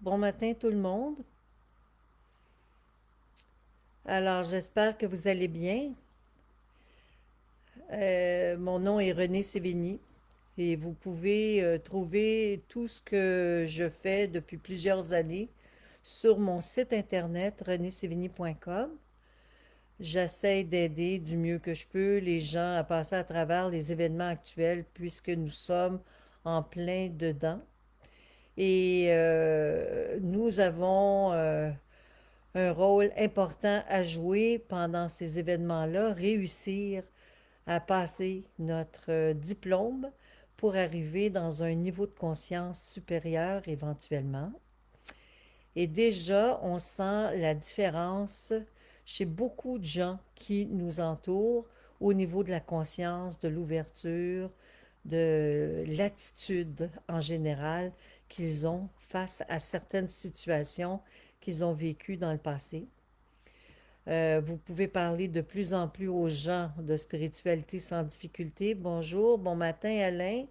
Bon matin tout le monde. Alors j'espère que vous allez bien. Mon nom est René Sévigny et vous pouvez trouver tout ce que je fais depuis plusieurs années sur mon site internet renésévigny.com. J'essaie d'aider du mieux que je peux les gens à passer à travers les événements actuels puisque nous sommes en plein dedans. Et nous avons un rôle important à jouer pendant ces événements-là, réussir à passer notre diplôme pour arriver dans un niveau de conscience supérieur éventuellement. Et déjà, on sent la différence chez beaucoup de gens qui nous entourent au niveau de la conscience, de l'ouverture, de l'attitude en général qu'ils ont face à certaines situations qu'ils ont vécues dans le passé. Vous pouvez parler de plus en plus aux gens de spiritualité sans difficulté. Bonjour, bon matin Alain.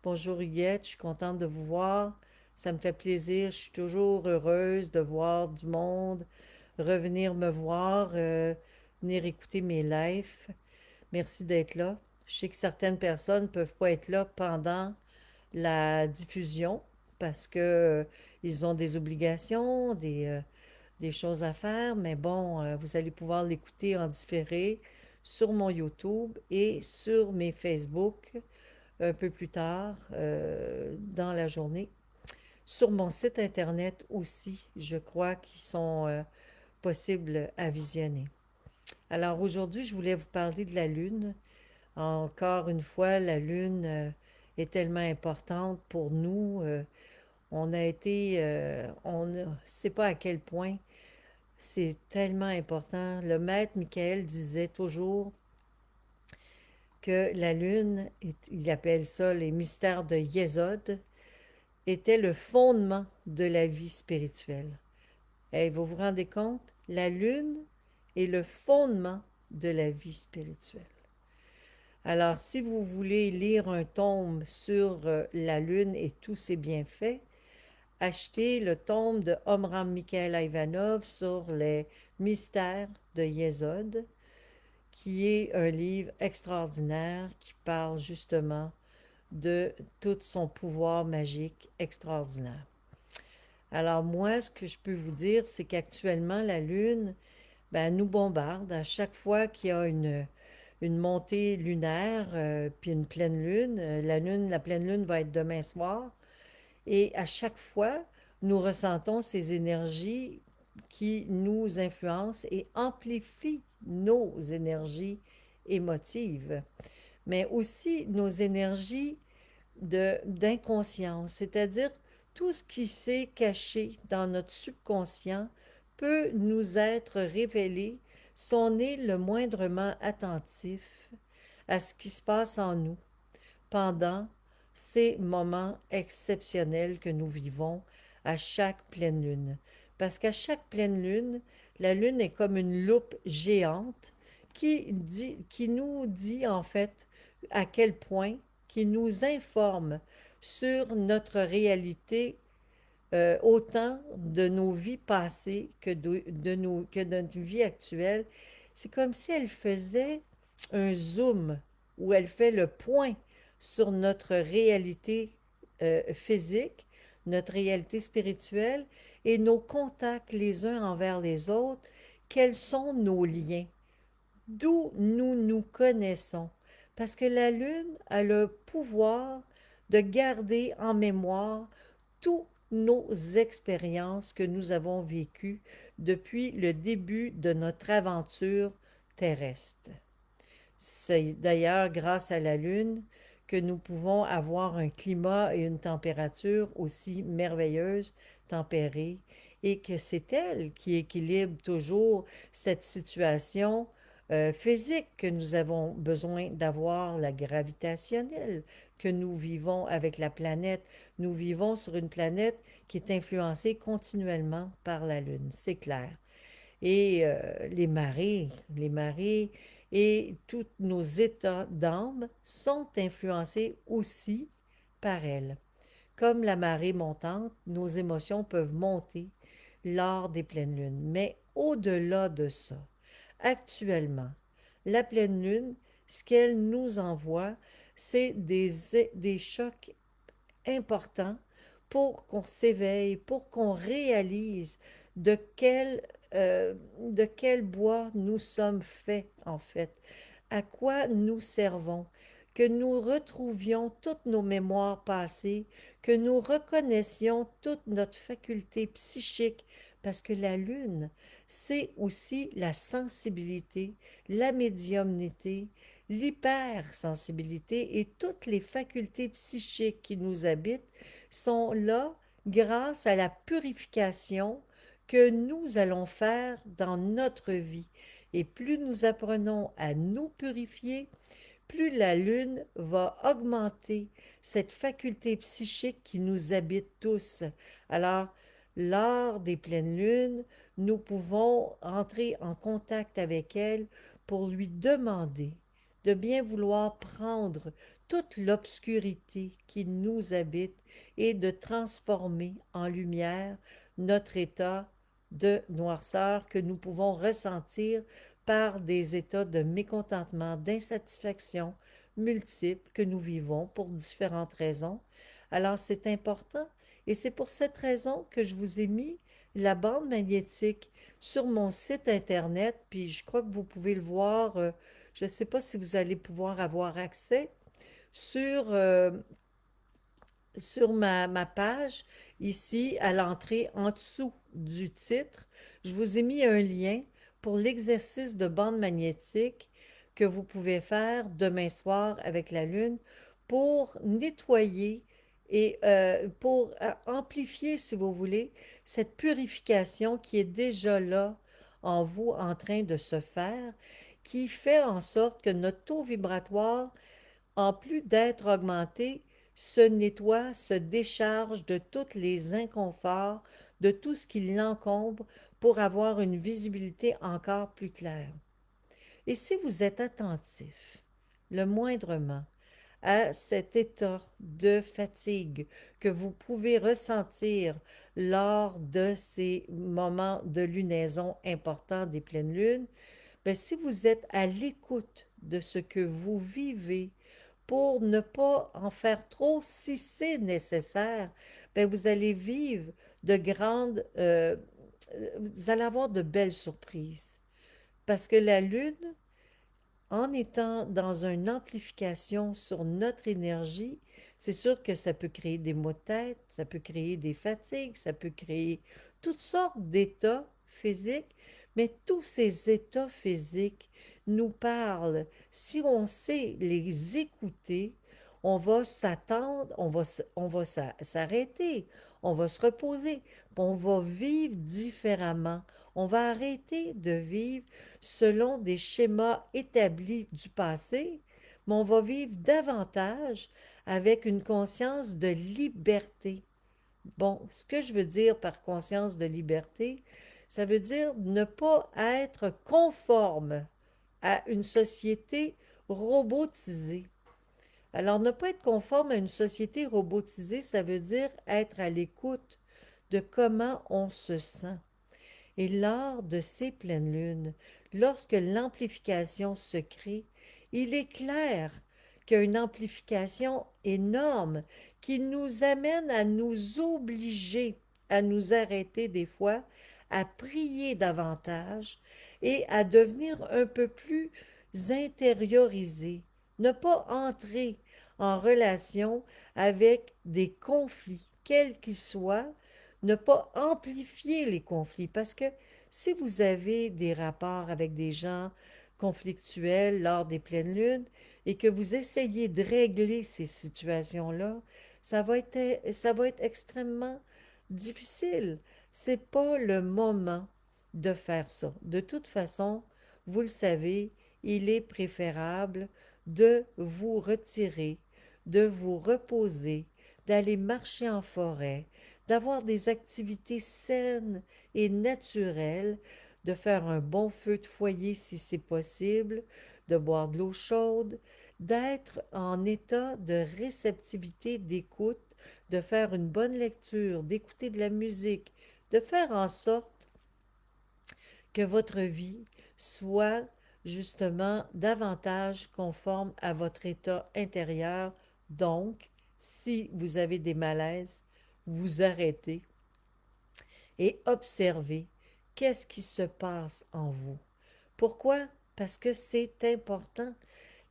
Bonjour Huguette, je suis contente de vous voir. Ça me fait plaisir. Je suis toujours heureuse de voir du monde revenir me voir, venir écouter mes lives. Merci d'être là. Je sais que certaines personnes ne peuvent pas être là pendant la diffusion parce que ils ont des obligations, des choses à faire, mais bon, vous allez pouvoir l'écouter en différé sur mon YouTube et sur mes Facebook un peu plus tard dans la journée. Sur mon site internet aussi, je crois qu'ils sont possibles à visionner. Alors aujourd'hui, je voulais vous parler de la Lune. Encore une fois, la Lune est tellement importante pour nous. On a été, on ne sait pas à quel point c'est tellement important. Le maître Michael disait toujours que la Lune, il appelle ça les mystères de Yesod, était le fondement de la vie spirituelle. Et vous vous rendez compte? La Lune est le fondement de la vie spirituelle. Alors, si vous voulez lire un tome sur la Lune et tous ses bienfaits, achetez le tome de Omram Mikhail Ivanov sur les mystères de Yesod, qui est un livre extraordinaire qui parle justement de tout son pouvoir magique extraordinaire. Alors moi, ce que je peux vous dire, c'est qu'actuellement, la Lune, ben, nous bombarde à chaque fois qu'il y a une montée lunaire, puis une pleine lune. La pleine lune va être demain soir. Et à chaque fois, nous ressentons ces énergies qui nous influencent et amplifient nos énergies émotives, mais aussi nos énergies d'inconscience, c'est-à-dire tout ce qui s'est caché dans notre subconscient peut nous être révélé si on est le moindrement attentif à ce qui se passe en nous pendant ces moments exceptionnels que nous vivons à chaque pleine lune. Parce qu'à chaque pleine lune, la lune est comme une loupe géante qui nous dit en fait à quel point, qui nous informe sur notre réalité, autant de nos vies passées que notre vie actuelle. C'est comme si elle faisait un zoom où elle fait le point sur notre réalité physique, notre réalité spirituelle et nos contacts les uns envers les autres. Quels sont nos liens? D'où nous nous connaissons? Parce que la Lune a le pouvoir de garder en mémoire toutes nos expériences que nous avons vécues depuis le début de notre aventure terrestre. C'est d'ailleurs grâce à la Lune que nous pouvons avoir un climat et une température aussi merveilleuse, tempérée, et que c'est elle qui équilibre toujours cette situation physique que nous avons besoin d'avoir, la gravitationnelle que nous vivons avec la planète. Nous vivons sur une planète qui est influencée continuellement par la Lune, c'est clair. Et les marées et tous nos états d'âme sont influencés aussi par elle. comme la marée montante, nos émotions peuvent monter lors des pleines lunes. Mais au-delà de ça, actuellement, la pleine lune, ce qu'elle nous envoie, c'est des chocs important pour qu'on s'éveille, pour qu'on réalise de quel, de quel bois nous sommes faits, en fait, à quoi nous servons, que nous retrouvions toutes nos mémoires passées, que nous reconnaissions toute notre faculté psychique, parce que la lune, c'est aussi la sensibilité, la médiumnité, l'hypersensibilité et toutes les facultés psychiques qui nous habitent sont là grâce à la purification que nous allons faire dans notre vie. Et plus nous apprenons à nous purifier, plus la lune va augmenter cette faculté psychique qui nous habite tous. Alors, lors des pleines lunes, nous pouvons entrer en contact avec elle pour lui demander de bien vouloir prendre toute l'obscurité qui nous habite et de transformer en lumière notre état de noirceur que nous pouvons ressentir par des états de mécontentement, d'insatisfaction multiples que nous vivons pour différentes raisons. Alors c'est important et c'est pour cette raison que je vous ai mis la bande magnétique sur mon site internet, puis je crois que vous pouvez le voir, je ne sais pas si vous allez pouvoir avoir accès sur, sur ma page, ici, à l'entrée, en dessous du titre, je vous ai mis un lien pour l'exercice de bande magnétique que vous pouvez faire demain soir avec la Lune pour nettoyer et pour amplifier, si vous voulez, cette purification qui est déjà là en vous, en train de se faire, qui fait en sorte que notre taux vibratoire en plus d'être augmenté, se nettoie, se décharge de tous les inconforts, de tout ce qui l'encombre pour avoir une visibilité encore plus claire. Et si vous êtes attentif, le moindrement, à cet état de fatigue que vous pouvez ressentir lors de ces moments de lunaison importants des pleines lunes, bien, si vous êtes à l'écoute de ce que vous vivez pour ne pas en faire trop si c'est nécessaire, bien, vous allez vivre de grandes, vous allez avoir de belles surprises. Parce que la Lune, en étant dans une amplification sur notre énergie, c'est sûr que ça peut créer des maux de tête, ça peut créer des fatigues, ça peut créer toutes sortes d'états physiques, mais tous ces états physiques nous parlent. Si on sait les écouter, on va s'attendre, on va s'arrêter, on va se reposer, on va vivre différemment. On va arrêter de vivre selon des schémas établis du passé, mais on va vivre davantage avec une conscience de liberté. Bon, ce que je veux dire par conscience de liberté, ça veut dire ne pas être conforme à une société robotisée. Alors, ne pas être conforme à une société robotisée, ça veut dire être à l'écoute de comment on se sent. Et lors de ces pleines lunes, lorsque l'amplification se crée, il est clair qu'il y a une amplification énorme qui nous amène à nous obliger à nous arrêter des fois, à prier davantage et à devenir un peu plus intériorisés, ne pas entrer en relation avec des conflits, quels qu'ils soient, ne pas amplifier les conflits. Parce que si vous avez des rapports avec des gens conflictuels lors des pleines lunes et que vous essayez de régler ces situations-là, ça va être extrêmement difficile. C'est pas le moment de faire ça. De toute façon, vous le savez, il est préférable de vous retirer, de vous reposer, d'aller marcher en forêt, d'avoir des activités saines et naturelles, de faire un bon feu de foyer si c'est possible, de boire de l'eau chaude, d'être en état de réceptivité, d'écoute de faire une bonne lecture, d'écouter de la musique, de faire en sorte que votre vie soit justement davantage conforme à votre état intérieur. Donc, si vous avez des malaises, vous arrêtez et observez qu'est-ce qui se passe en vous. Pourquoi? Parce que c'est important.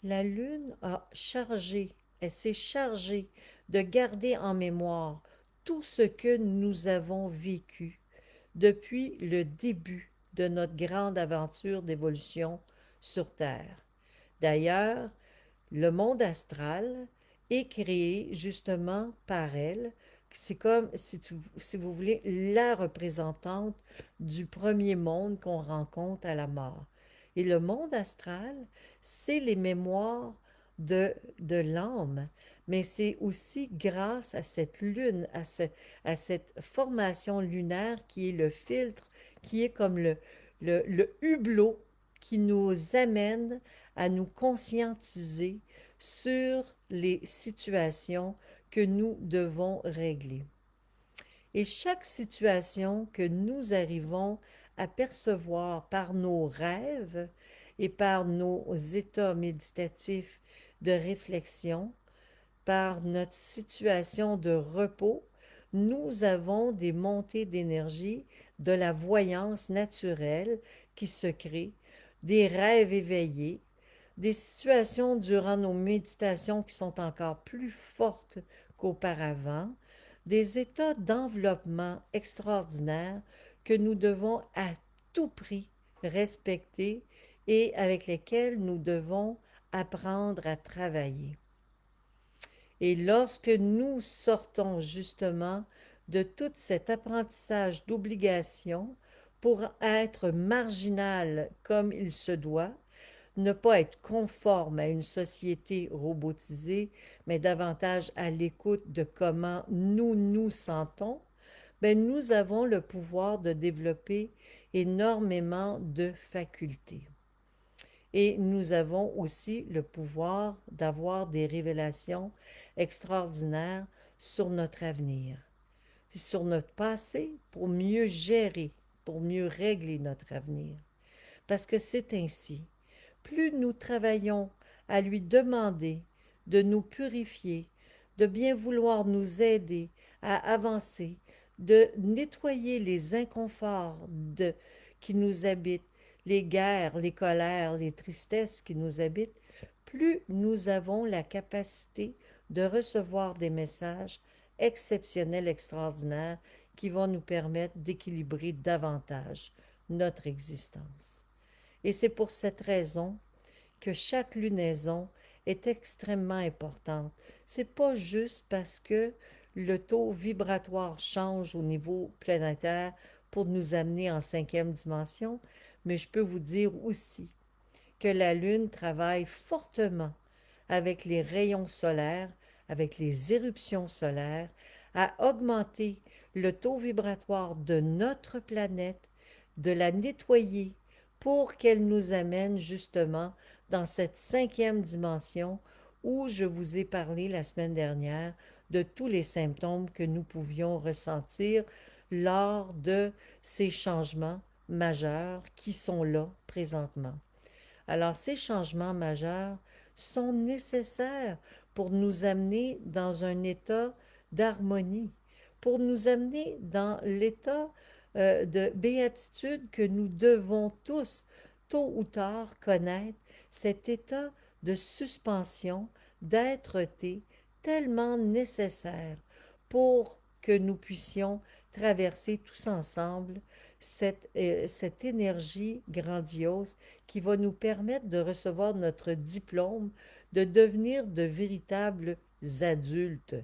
La Lune a chargé, elle s'est chargée de garder en mémoire tout ce que nous avons vécu depuis le début de notre grande aventure d'évolution sur Terre. D'ailleurs, le monde astral est créé justement par elle. C'est comme, si vous voulez, la représentante du premier monde qu'on rencontre à la mort. Et le monde astral, c'est les mémoires de l'âme, mais c'est aussi grâce à cette lune, à cette formation lunaire qui est le filtre, qui est comme le hublot qui nous amène à nous conscientiser sur les situations que nous devons régler. Et chaque situation que nous arrivons à percevoir par nos rêves et par nos états méditatifs de réflexion, par notre situation de repos, nous avons des montées d'énergie, de la voyance naturelle qui se crée, des rêves éveillés, des situations durant nos méditations qui sont encore plus fortes qu'auparavant, des états d'enveloppement extraordinaires que nous devons à tout prix respecter et avec lesquels nous devons apprendre à travailler. Et lorsque nous sortons justement de tout cet apprentissage d'obligation pour être marginal comme il se doit, ne pas être conforme à une société robotisée, mais davantage à l'écoute de comment nous nous sentons, ben nous avons le pouvoir de développer énormément de facultés. Et nous avons aussi le pouvoir d'avoir des révélations extraordinaires sur notre avenir, sur notre passé pour mieux gérer, pour mieux régler notre avenir. Parce que c'est ainsi. Plus nous travaillons à lui demander de nous purifier, de bien vouloir nous aider à avancer, de nettoyer les inconforts qui nous habitent, les guerres, les colères, les tristesses qui nous habitent, plus nous avons la capacité de recevoir des messages exceptionnels, extraordinaires, qui vont nous permettre d'équilibrer davantage notre existence. Et c'est pour cette raison que chaque lunaison est extrêmement importante. C'est pas juste parce que le taux vibratoire change au niveau planétaire pour nous amener en cinquième dimension, mais je peux vous dire aussi que la Lune travaille fortement avec les rayons solaires, avec les éruptions solaires, à augmenter le taux vibratoire de notre planète, de la nettoyer pour qu'elle nous amène justement dans cette cinquième dimension où je vous ai parlé la semaine dernière de tous les symptômes que nous pouvions ressentir lors de ces changements majeurs qui sont là présentement. Alors ces changements majeurs sont nécessaires pour nous amener dans un état d'harmonie, pour nous amener dans l'état de béatitude que nous devons tous, tôt ou tard, connaître, cet état de suspension, d'être-té, tellement nécessaire pour que nous puissions traverser tous ensemble cette énergie grandiose qui va nous permettre de recevoir notre diplôme, de devenir de véritables adultes.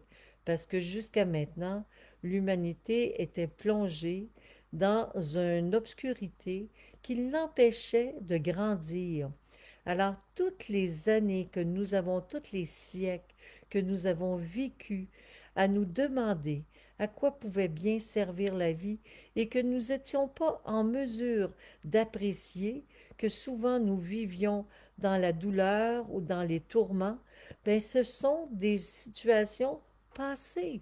Parce que jusqu'à maintenant, l'humanité était plongée dans une obscurité qui l'empêchait de grandir. Alors, toutes les années que nous avons, tous les siècles que nous avons vécu à nous demander à quoi pouvait bien servir la vie et que nous n'étions pas en mesure d'apprécier, que souvent nous vivions dans la douleur ou dans les tourments, ben ce sont des situations passées.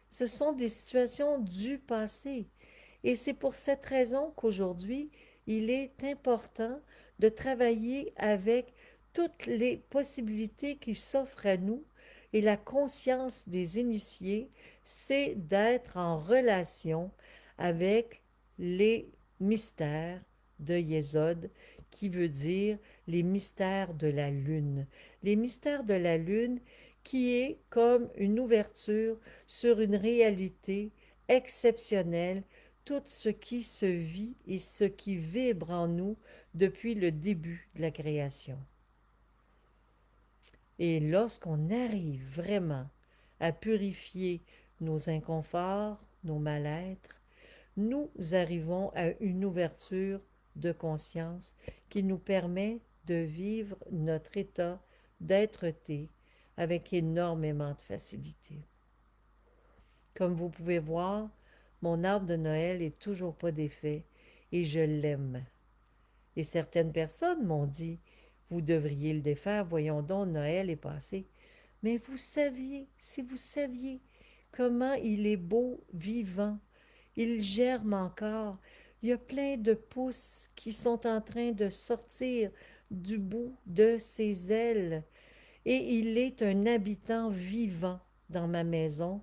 Ce sont des situations du passé. Et c'est pour cette raison qu'aujourd'hui, il est important de travailler avec toutes les possibilités qui s'offrent à nous. Et la conscience des initiés, c'est d'être en relation avec les mystères de Yesod, qui veut dire les mystères de la Lune. Les mystères de la Lune qui est comme une ouverture sur une réalité exceptionnelle, tout ce qui se vit et ce qui vibre en nous depuis le début de la création. Et lorsqu'on arrive vraiment à purifier nos inconforts, nos mal-êtres, nous arrivons à une ouverture de conscience qui nous permet de vivre notre état d'être-té avec énormément de facilité. Comme vous pouvez voir, mon arbre de Noël est toujours pas défait et je l'aime. Et certaines personnes m'ont dit, vous devriez le défaire, voyons donc, Noël est passé. Mais vous saviez, si vous saviez comment il est beau, vivant, il germe encore. Il y a plein de pousses qui sont en train de sortir du bout de ses ailes. Et il est un habitant vivant dans ma maison.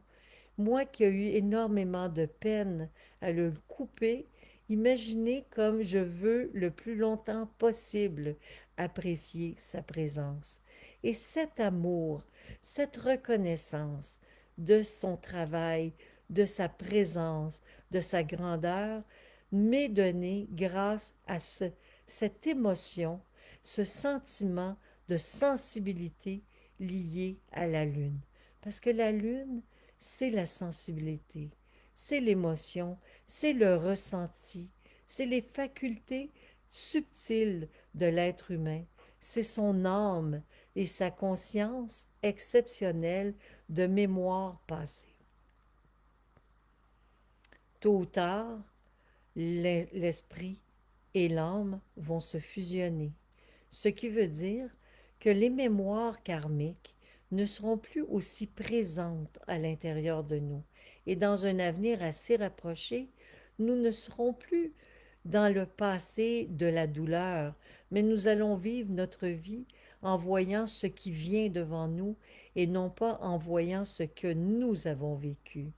Moi qui ai eu énormément de peine à le couper, imaginez comme je veux le plus longtemps possible apprécier sa présence. Et cet amour, cette reconnaissance de son travail, de sa présence, de sa grandeur, m'est donné grâce à cette émotion, ce sentiment de sensibilité lié à la Lune. Parce que la Lune, c'est la sensibilité, c'est l'émotion, c'est le ressenti, c'est les facultés subtiles de l'être humain, c'est son âme et sa conscience exceptionnelle de mémoire passée. Tôt ou tard, l'esprit et l'âme vont se fusionner, ce qui veut dire que les mémoires karmiques ne seront plus aussi présentes à l'intérieur de nous. Et dans un avenir assez rapproché, nous ne serons plus dans le passé de la douleur, mais nous allons vivre notre vie en voyant ce qui vient devant nous et non pas en voyant ce que nous avons vécu.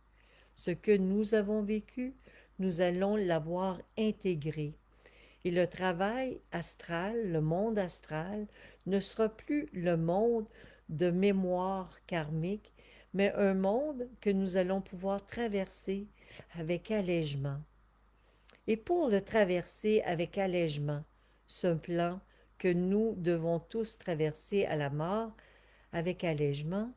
Ce que nous avons vécu, nous allons l'avoir intégré. Et le travail astral, le monde astral, ne sera plus le monde de mémoire karmique, mais un monde que nous allons pouvoir traverser avec allègement. Et pour le traverser avec allègement, ce plan que nous devons tous traverser à la mort avec allègement,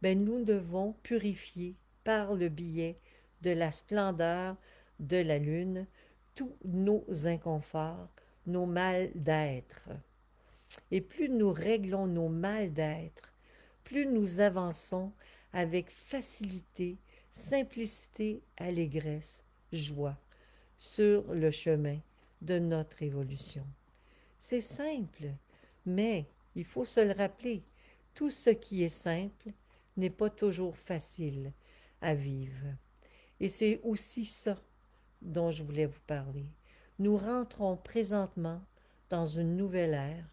ben nous devons purifier par le biais de la splendeur de la lune tous nos inconforts, nos mal d'être. Et plus nous réglons nos mal d'être, plus nous avançons avec facilité, simplicité, allégresse, joie sur le chemin de notre évolution. C'est simple, mais il faut se le rappeler, tout ce qui est simple n'est pas toujours facile à vivre. Et c'est aussi ça dont je voulais vous parler. Nous rentrons présentement dans une nouvelle ère.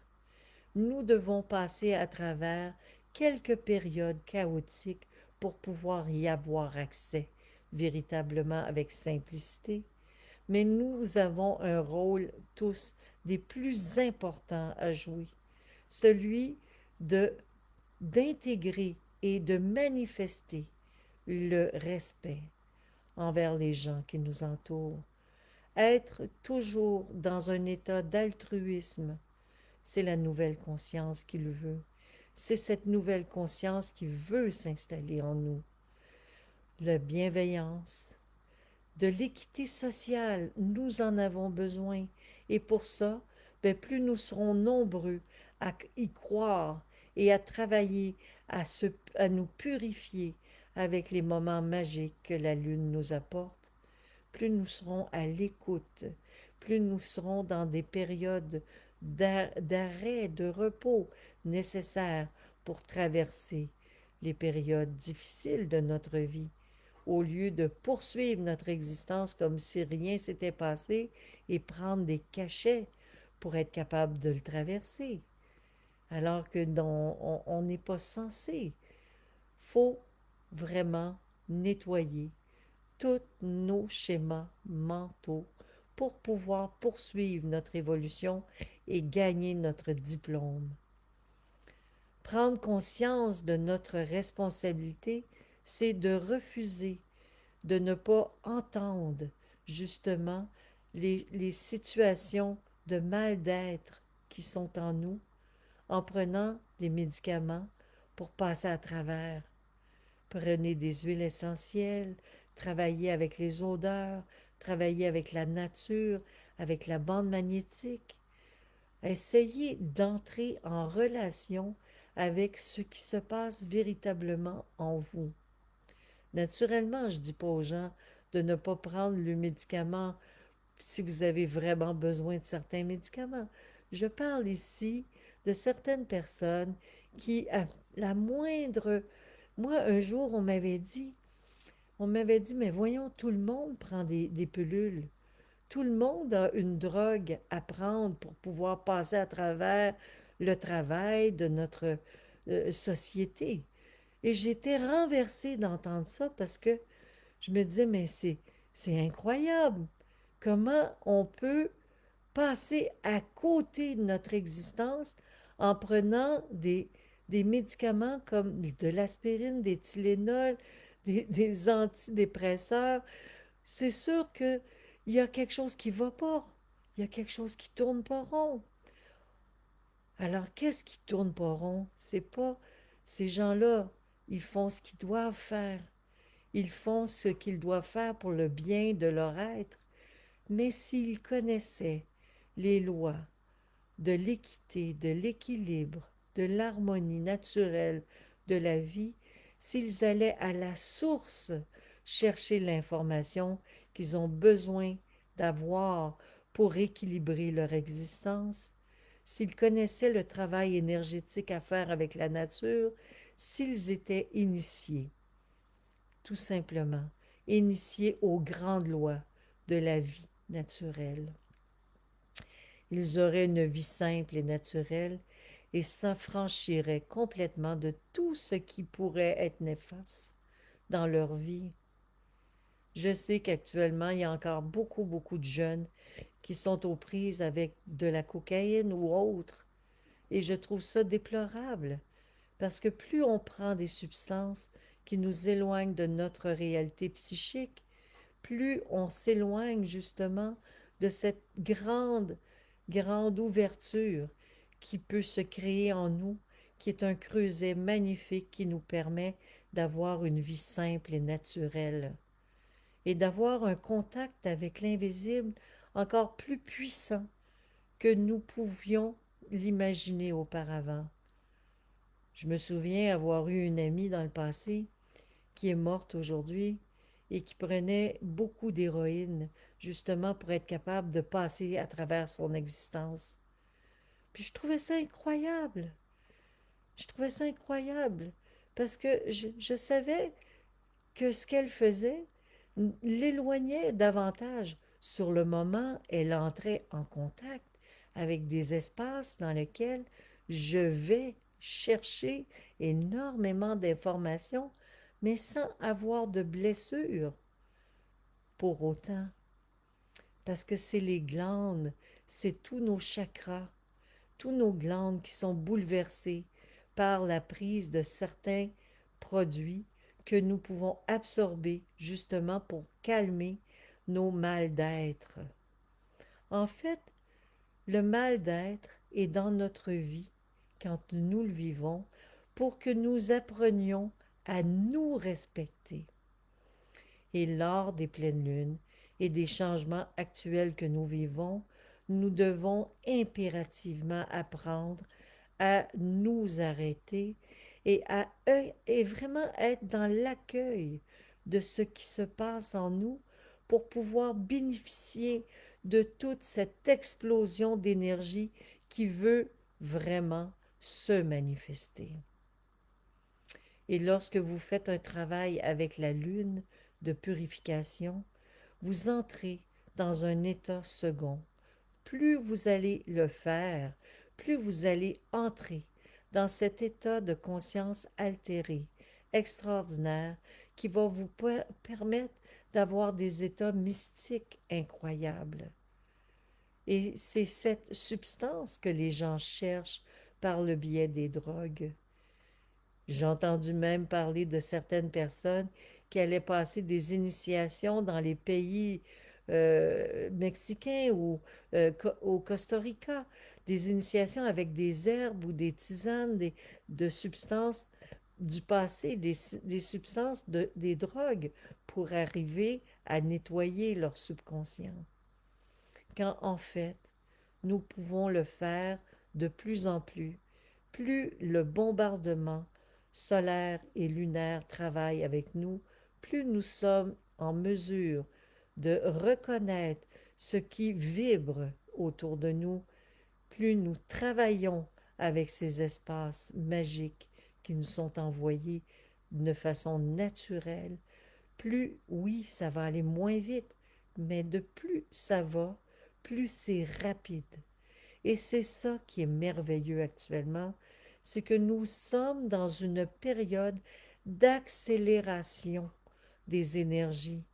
Nous devons passer à travers quelques périodes chaotiques pour pouvoir y avoir accès véritablement avec simplicité. Mais nous avons un rôle tous des plus importants à jouer, celui de d'intégrer et de manifester le respect envers les gens qui nous entourent. Être toujours dans un état d'altruisme, c'est la nouvelle conscience qui le veut. C'est cette nouvelle conscience qui veut s'installer en nous. La bienveillance, de l'équité sociale, nous en avons besoin. Et pour ça, ben, plus nous serons nombreux à y croire et à travailler, à nous purifier avec les moments magiques que la Lune nous apporte, plus nous serons à l'écoute, plus nous serons dans des périodes d'arrêt, de repos nécessaires pour traverser les périodes difficiles de notre vie, au lieu de poursuivre notre existence comme si rien s'était passé et prendre des cachets pour être capable de le traverser, alors que on n'est pas censé. Faut vraiment nettoyer tous nos schémas mentaux pour pouvoir poursuivre notre évolution et gagner notre diplôme. Prendre conscience de notre responsabilité, c'est de refuser, de ne pas entendre justement les situations de mal-être qui sont en nous en prenant des médicaments pour passer à travers. Prenez des huiles essentielles, travaillez avec les odeurs, travaillez avec la nature, avec la bande magnétique. Essayez d'entrer en relation avec ce qui se passe véritablement en vous. Naturellement, je ne dis pas aux gens de ne pas prendre le médicament si vous avez vraiment besoin de certains médicaments. Je parle ici de certaines personnes qui, à la moindre... Moi, un jour, on m'avait dit, mais voyons, tout le monde prend des pilules. Tout le monde a une drogue à prendre pour pouvoir passer à travers le travail de notre société. Et j'étais renversée d'entendre ça parce que je me disais, mais c'est incroyable. Comment on peut passer à côté de notre existence en prenant des médicaments comme de l'aspirine, des Tylenol, des antidépresseurs? C'est sûr qu'il y a quelque chose qui ne va pas. Il y a quelque chose qui ne tourne pas rond. Alors, qu'est-ce qui ne tourne pas rond? C'est pas ces gens-là. Ils font ce qu'ils doivent faire. Ils font ce qu'ils doivent faire pour le bien de leur être. Mais s'ils connaissaient les lois de l'équité, de l'équilibre, de l'harmonie naturelle de la vie, s'ils allaient à la source chercher l'information qu'ils ont besoin d'avoir pour équilibrer leur existence, s'ils connaissaient le travail énergétique à faire avec la nature, s'ils étaient initiés, tout simplement, initiés aux grandes lois de la vie naturelle. Ils auraient une vie simple et naturelle et s'affranchiraient complètement de tout ce qui pourrait être néfaste dans leur vie. Je sais qu'actuellement, il y a encore beaucoup, beaucoup de jeunes qui sont aux prises avec de la cocaïne ou autre. Et je trouve ça déplorable, parce que plus on prend des substances qui nous éloignent de notre réalité psychique, plus on s'éloigne justement de cette grande, grande ouverture qui peut se créer en nous, qui est un creuset magnifique qui nous permet d'avoir une vie simple et naturelle et d'avoir un contact avec l'invisible encore plus puissant que nous pouvions l'imaginer auparavant. Je me souviens avoir eu une amie dans le passé qui est morte aujourd'hui et qui prenait beaucoup d'héroïne justement pour être capable de passer à travers son existence. Puis je trouvais ça incroyable. Je trouvais ça incroyable parce que je savais que ce qu'elle faisait l'éloignait davantage. Sur le moment, elle entrait en contact avec des espaces dans lesquels je vais chercher énormément d'informations, mais sans avoir de blessure pour autant. Parce que c'est les glandes, c'est tous nos chakras, tous nos glandes qui sont bouleversées par la prise de certains produits que nous pouvons absorber justement pour calmer nos mal d'être. En fait, le mal d'être est dans notre vie quand nous le vivons pour que nous apprenions à nous respecter. Et lors des pleines lunes et des changements actuels que nous vivons, nous devons impérativement apprendre à nous arrêter et vraiment être dans l'accueil de ce qui se passe en nous pour pouvoir bénéficier de toute cette explosion d'énergie qui veut vraiment se manifester. Et lorsque vous faites un travail avec la lune, de purification, vous entrez dans un état second. Plus vous allez le faire, plus vous allez entrer dans cet état de conscience altéré, extraordinaire, qui va vous permettre d'avoir des états mystiques incroyables. Et c'est cette substance que les gens cherchent par le biais des drogues. J'ai entendu même parler de certaines personnes qui allaient passer des initiations dans les pays mexicains ou au Costa Rica, des initiations avec des herbes ou des tisanes, de substances du passé, des substances des drogues pour arriver à nettoyer leur subconscient. Quand en fait, nous pouvons le faire de plus en plus. Plus le bombardement solaire et lunaire travaille avec nous, plus nous sommes en mesure de reconnaître ce qui vibre autour de nous, plus nous travaillons avec ces espaces magiques qui nous sont envoyés de façon naturelle, plus, oui, ça va aller moins vite, mais de plus ça va, plus c'est rapide. Et c'est ça qui est merveilleux actuellement, c'est que nous sommes dans une période d'accélération des énergies.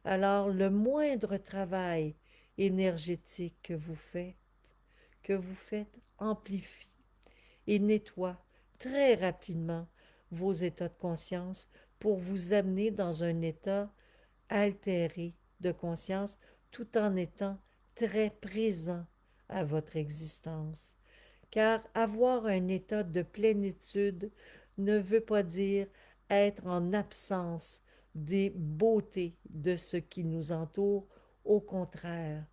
Alors, le moindre travail énergétique que vous faites amplifie et nettoie très rapidement vos états de conscience pour vous amener dans un état altéré de conscience tout en étant très présent à votre existence. Car avoir un état de plénitude ne veut pas dire être en absence des beautés de ce qui nous entoure. Au contraire,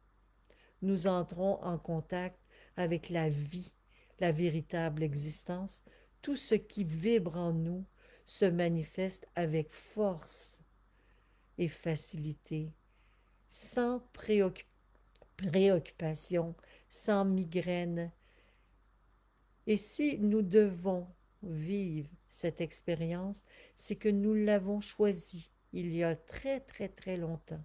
nous entrons en contact avec la vie, la véritable existence. Tout ce qui vibre en nous se manifeste avec force et facilité, sans préoccupation, sans migraine. Et si nous devons vivre cette expérience, c'est que nous l'avons choisie il y a très très très longtemps.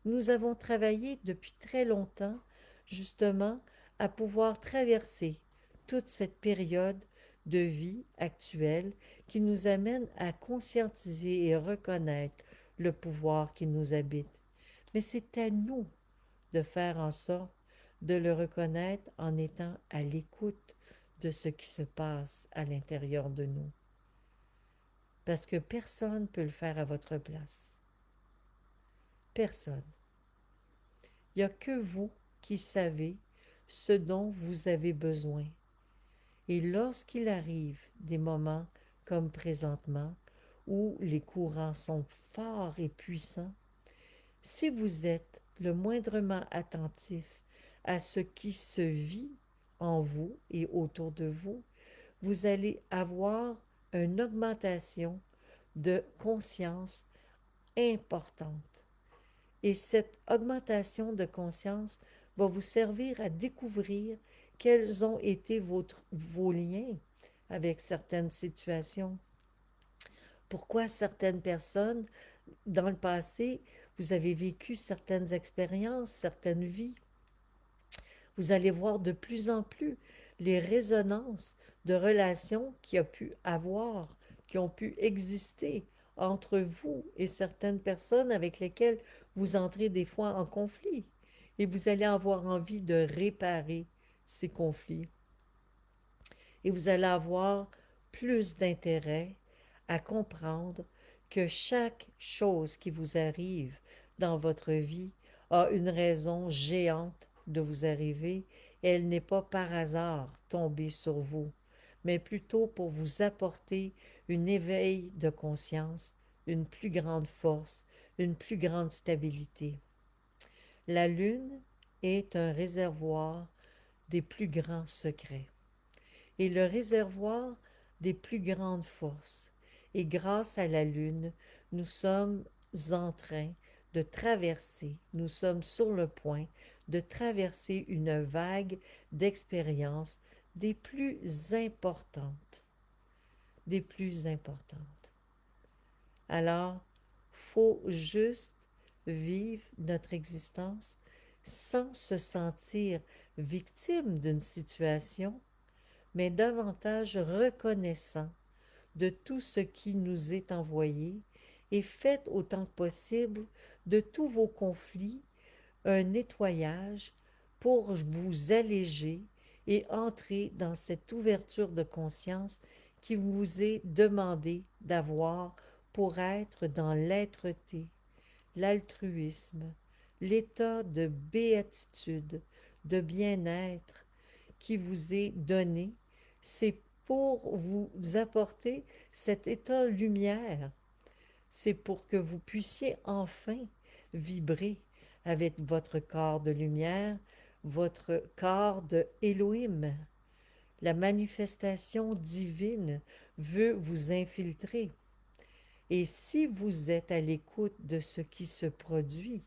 Nous avons travaillé depuis très longtemps justement à pouvoir traverser toute cette période de vie actuelle qui nous amène à conscientiser et reconnaître le pouvoir qui nous habite. Mais c'est à nous de faire en sorte de le reconnaître en étant à l'écoute de ce qui se passe à l'intérieur de nous. Parce que personne ne peut le faire à votre place. Personne. Il n'y a que vous qui savez ce dont vous avez besoin. Et lorsqu'il arrive des moments comme présentement, où les courants sont forts et puissants, si vous êtes le moindrement attentif à ce qui se vit en vous et autour de vous, vous allez avoir une augmentation de conscience importante. Et cette augmentation de conscience va vous servir à découvrir quels ont été vos liens avec certaines situations. Pourquoi certaines personnes, dans le passé, vous avez vécu certaines expériences, certaines vies. Vous allez voir de plus en plus les résonances de relations qui ont pu exister entre vous et certaines personnes avec lesquelles vous entrez des fois en conflit. Et vous allez avoir envie de réparer ces conflits. Et vous allez avoir plus d'intérêt à comprendre que chaque chose qui vous arrive dans votre vie a une raison géante de vous arriver. Elle n'est pas par hasard tombée sur vous, mais plutôt pour vous apporter un éveil de conscience, une plus grande force, une plus grande stabilité. La Lune est un réservoir des plus grands secrets et le réservoir des plus grandes forces. Et grâce à la Lune, nous sommes en train de traverser, nous sommes sur le point de traverser une vague d'expériences des plus importantes, des plus importantes. Alors, faut juste vivre notre existence sans se sentir victime d'une situation, mais davantage reconnaissant de tout ce qui nous est envoyé et faites autant que possible de tous vos conflits un nettoyage pour vous alléger et entrer dans cette ouverture de conscience qui vous est demandée d'avoir pour être dans l'être-té, l'altruisme, l'état de béatitude, de bien-être qui vous est donné. C'est pour vous apporter cet état lumière. C'est pour que vous puissiez enfin vibrer avec votre corps de lumière, votre corps de Elohim. La manifestation divine veut vous infiltrer. Et si vous êtes à l'écoute de ce qui se produit,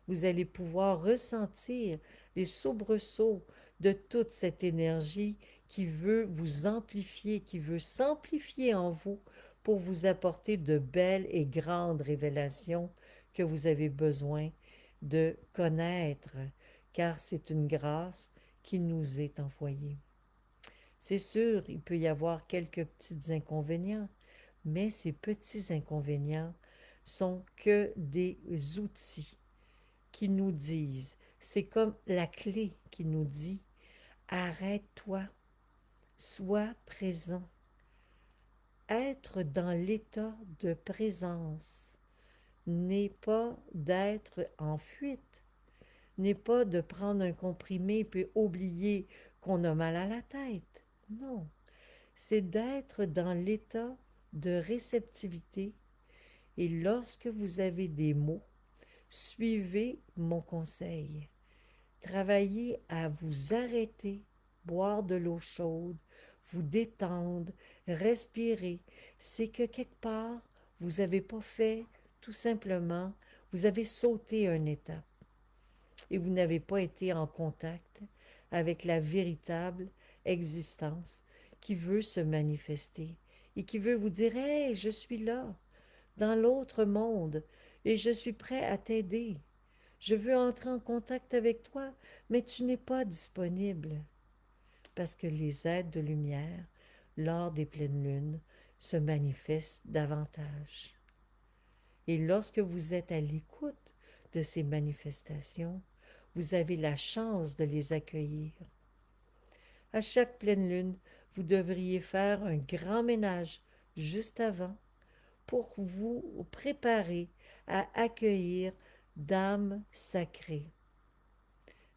vous allez pouvoir ressentir les soubresauts de toute cette énergie qui veut vous amplifier, qui veut s'amplifier en vous pour vous apporter de belles et grandes révélations que vous avez besoin de connaître, car c'est une grâce qui nous est envoyée. C'est sûr, il peut y avoir quelques petits inconvénients, mais ces petits inconvénients sont que des outils qui nous disent, c'est comme la clé qui nous dit, arrête-toi, sois présent. Être dans l'état de présence n'est pas d'être en fuite, n'est pas de prendre un comprimé puis oublier qu'on a mal à la tête. Non, c'est d'être dans l'état de réceptivité. Et lorsque vous avez des mots, suivez mon conseil. Travaillez à vous arrêter, boire de l'eau chaude, vous détendre, respirer. C'est que quelque part, vous n'avez pas fait, tout simplement, vous avez sauté une étape et vous n'avez pas été en contact avec la véritable existence qui veut se manifester et qui veut vous dire, hey, je suis là, dans l'autre monde, et je suis prêt à t'aider. Je veux entrer en contact avec toi, mais tu n'es pas disponible. Parce que les êtres de lumière, lors des pleines lunes, se manifestent davantage. Et lorsque vous êtes à l'écoute de ces manifestations, vous avez la chance de les accueillir. À chaque pleine lune, vous devriez faire un grand ménage juste avant pour vous préparer à accueillir d'âmes sacrées,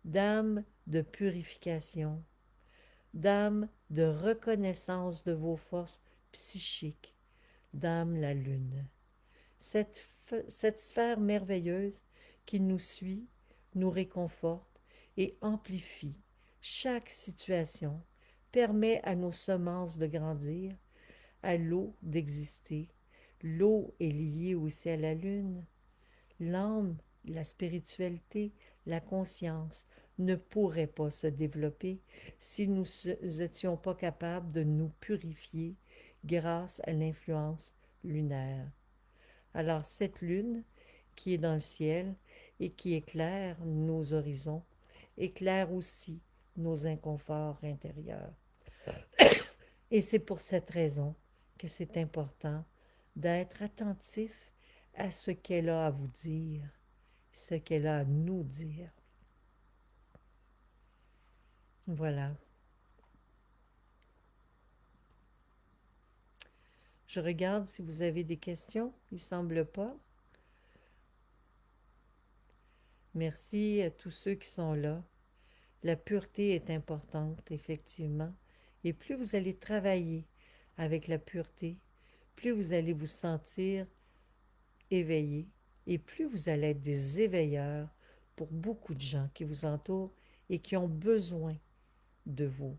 d'âmes de purification, d'âmes de reconnaissance de vos forces psychiques, d'âme la lune. Cette sphère merveilleuse qui nous suit, nous réconforte et amplifie chaque situation, permet à nos semences de grandir, à l'eau d'exister. L'eau est liée aussi à la lune. L'âme, la spiritualité, la conscience ne pourraient pas se développer si nous n'étions pas capables de nous purifier grâce à l'influence lunaire. Alors cette lune qui est dans le ciel et qui éclaire nos horizons, éclaire aussi nos inconforts intérieurs. Et c'est pour cette raison que c'est important d'être attentif à ce qu'elle a à vous dire, ce qu'elle a à nous dire. Voilà. Je regarde si vous avez des questions. Il ne semble pas. Merci à tous ceux qui sont là. La pureté est importante, effectivement. Et plus vous allez travailler avec la pureté, plus vous allez vous sentir éveillé et plus vous allez être des éveilleurs pour beaucoup de gens qui vous entourent et qui ont besoin de vous.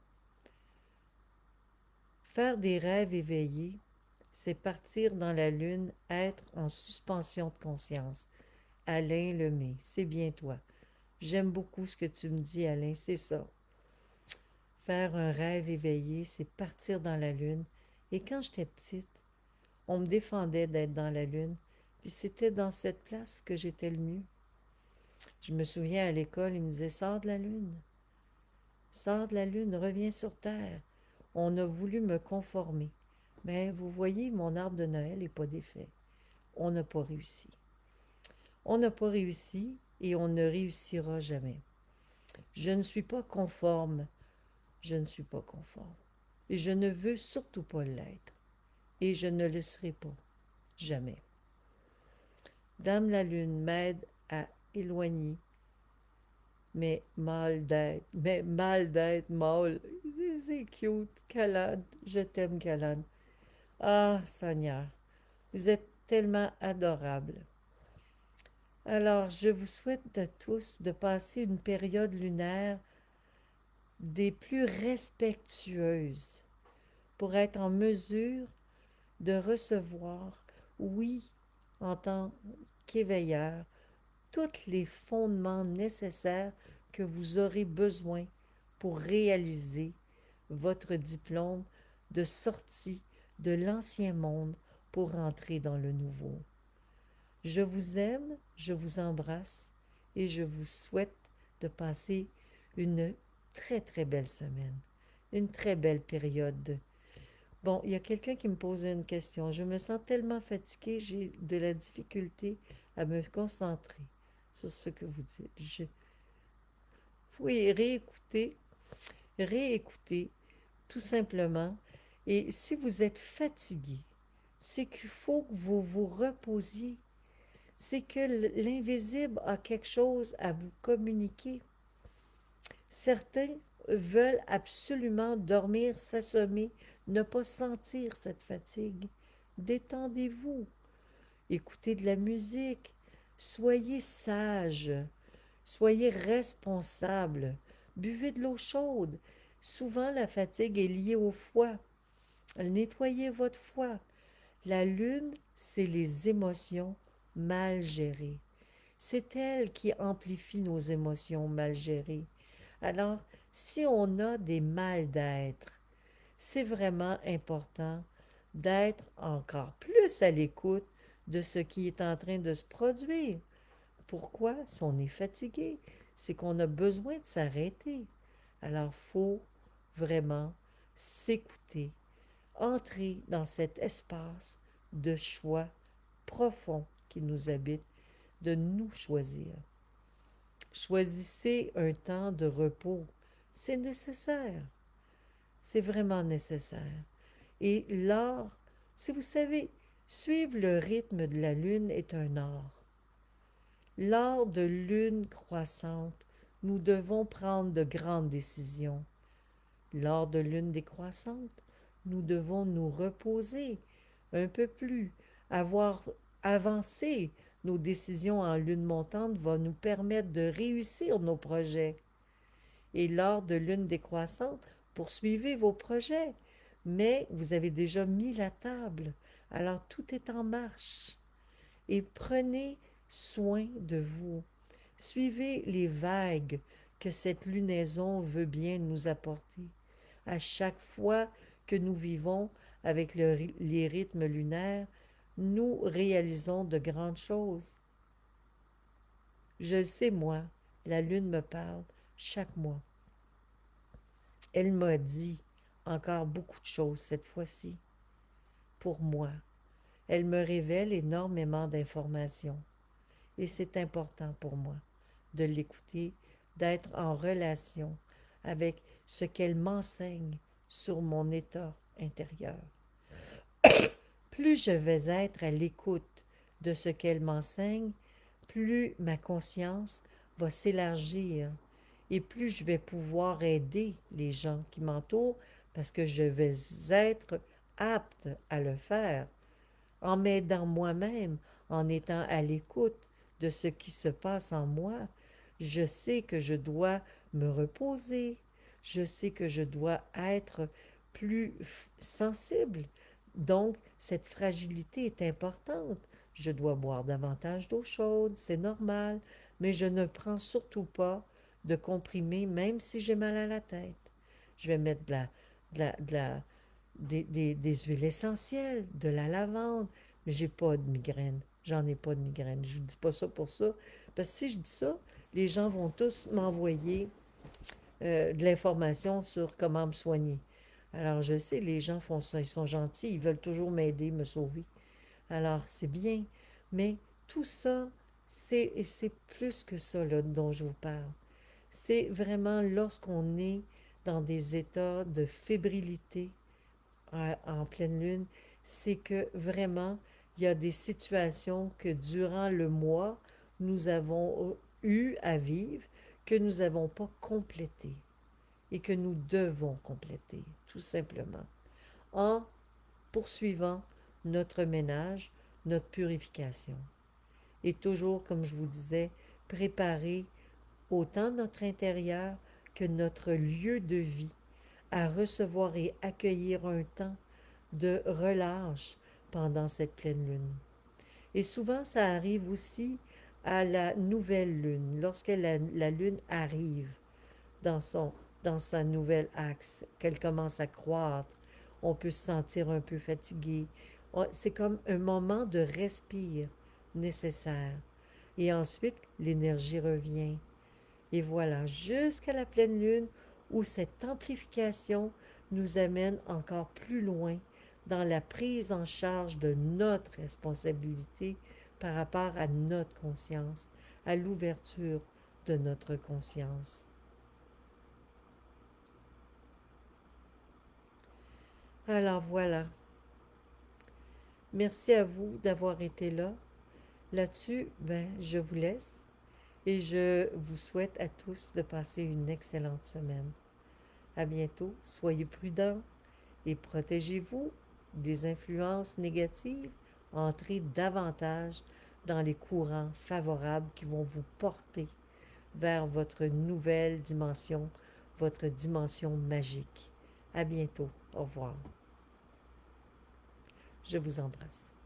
Faire des rêves éveillés, c'est partir dans la lune, être en suspension de conscience. Alain Lemay, c'est bien toi. J'aime beaucoup ce que tu me dis, Alain, c'est ça. Faire un rêve éveillé, c'est partir dans la lune. Et quand j'étais petite, on me défendait d'être dans la lune, Puis c'était dans cette place que j'étais le mieux. Je me souviens à l'école, il me disait, sors de la lune, reviens sur Terre. On a voulu me conformer. Mais vous voyez, mon arbre de Noël n'est pas défait. On n'a pas réussi. On n'a pas réussi et on ne réussira jamais. Je ne suis pas conforme. Je ne suis pas conforme. Et je ne veux surtout pas l'être. Et je ne le serai pas. Jamais. Dame la Lune m'aide à éloigner mais mal d'être mâle. C'est cute, Calade. Je t'aime, Calade. Ah, Seigneur, vous êtes tellement adorable. Alors, je vous souhaite à tous de passer une période lunaire des plus respectueuses pour être en mesure de recevoir, oui, en tant qu'éveilleur, tous les fondements nécessaires que vous aurez besoin pour réaliser votre diplôme de sortie de l'ancien monde pour entrer dans le nouveau. Je vous aime, je vous embrasse et je vous souhaite de passer une très très belle semaine, une très belle période. Bon, il y a quelqu'un qui me pose une question. Je me sens tellement fatiguée, j'ai de la difficulté à me concentrer sur ce que vous dites. Oui, réécoutez, tout simplement. Et si vous êtes fatigué, c'est qu'il faut que vous vous reposiez. C'est que l'invisible a quelque chose à vous communiquer. Certains veulent absolument dormir, s'assommer, ne pas sentir cette fatigue. Détendez-vous, écoutez de la musique, soyez sage, soyez responsable, buvez de l'eau chaude. Souvent, la fatigue est liée au foie. Nettoyez votre foie. La lune, c'est les émotions mal gérées. C'est elle qui amplifie nos émotions mal gérées. Alors, si on a des mal d'être, c'est vraiment important d'être encore plus à l'écoute de ce qui est en train de se produire. Pourquoi? Si on est fatigué, c'est qu'on a besoin de s'arrêter. Alors, il faut vraiment s'écouter, entrer dans cet espace de choix profond qui nous habite, de nous choisir. Choisissez un temps de repos. C'est nécessaire. C'est vraiment nécessaire. Et l'art, si vous savez, suivre le rythme de la lune est un art. L'art de lune croissante, nous devons prendre de grandes décisions. Lors de lune décroissante, nous devons nous reposer un peu plus, avoir avancé. Nos décisions en lune montante vont nous permettre de réussir nos projets. Et lors de lune décroissante, poursuivez vos projets. Mais vous avez déjà mis la table. Alors tout est en marche. Et prenez soin de vous. Suivez les vagues que cette lunaison veut bien nous apporter. À chaque fois que nous vivons avec les rythmes lunaires, nous réalisons de grandes choses. Je sais, moi, la lune me parle chaque mois. Elle m'a dit encore beaucoup de choses cette fois-ci. Pour moi, elle me révèle énormément d'informations. Et c'est important pour moi de l'écouter, d'être en relation avec ce qu'elle m'enseigne sur mon état intérieur. Plus je vais être à l'écoute de ce qu'elle m'enseigne, plus ma conscience va s'élargir et plus je vais pouvoir aider les gens qui m'entourent parce que je vais être apte à le faire en m'aidant moi-même, en étant à l'écoute de ce qui se passe en moi. Je sais que je dois me reposer, je sais que je dois être plus sensible. Donc, cette fragilité est importante. Je dois boire davantage d'eau chaude, c'est normal, mais je ne prends surtout pas de comprimés, même si j'ai mal à la tête. Je vais mettre des huiles essentielles, de la lavande, mais j'ai pas de migraine. j'en ai pas de migraine. Je vous dis pas ça pour ça, parce que si je dis ça, les gens vont tous m'envoyer de l'information sur comment me soigner. Alors, je sais, les gens font ça, ils sont gentils, ils veulent toujours m'aider, me sauver. Alors, c'est bien, mais tout ça, c'est plus que ça là, dont je vous parle. C'est vraiment lorsqu'on est dans des états de fébrilité en pleine lune, c'est que vraiment, il y a des situations que durant le mois, nous avons eu à vivre, que nous n'avons pas complétées et que nous devons compléter, tout simplement, en poursuivant notre ménage, notre purification. Et toujours, comme je vous disais, préparer autant notre intérieur que notre lieu de vie à recevoir et accueillir un temps de relâche pendant cette pleine lune. Et souvent, ça arrive aussi à la nouvelle lune, lorsque la lune arrive dans, dans sa nouvelle axe, qu'elle commence à croître, on peut se sentir un peu fatigué. C'est comme un moment de respire nécessaire. Et ensuite, l'énergie revient. Et voilà, jusqu'à la pleine lune, où cette amplification nous amène encore plus loin dans la prise en charge de notre responsabilité par rapport à notre conscience, à l'ouverture de notre conscience. Alors voilà, merci à vous d'avoir été là. Là-dessus, ben, je vous laisse et je vous souhaite à tous de passer une excellente semaine. À bientôt, soyez prudents et protégez-vous des influences négatives. Entrez davantage dans les courants favorables qui vont vous porter vers votre nouvelle dimension, votre dimension magique. À bientôt. Au revoir. Je vous embrasse.